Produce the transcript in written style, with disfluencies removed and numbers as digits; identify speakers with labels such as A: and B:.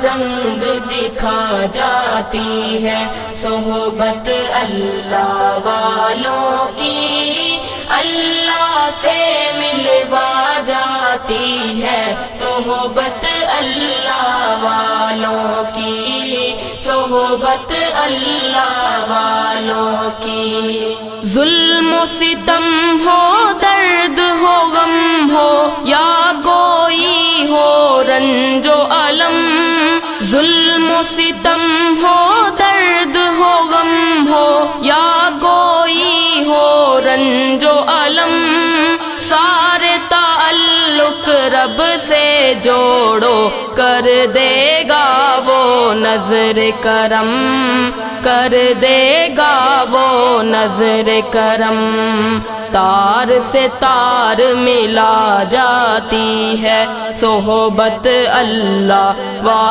A: رنگ دکھا جاتی ہے، صحبت اللہ والوں کی اللہ سے ملوا جاتی ہے، صحبت اللہ والوں کی، صحبت اللہ والوں کی۔ ظلم و ستم ہو، درد ہو، غم ہو، یا کوئی ہو رنج و الم، ظلم و ستم ہو، درد ہو، غم ہو، یا کوئی ہو رنج و الم، سارے تعلق رب سے جوڑو، کر دے گا وہ نظر کرم، کر دے گا وہ نظر کرم۔ تار سے تار ملا جاتی ہے، صحبت اللہ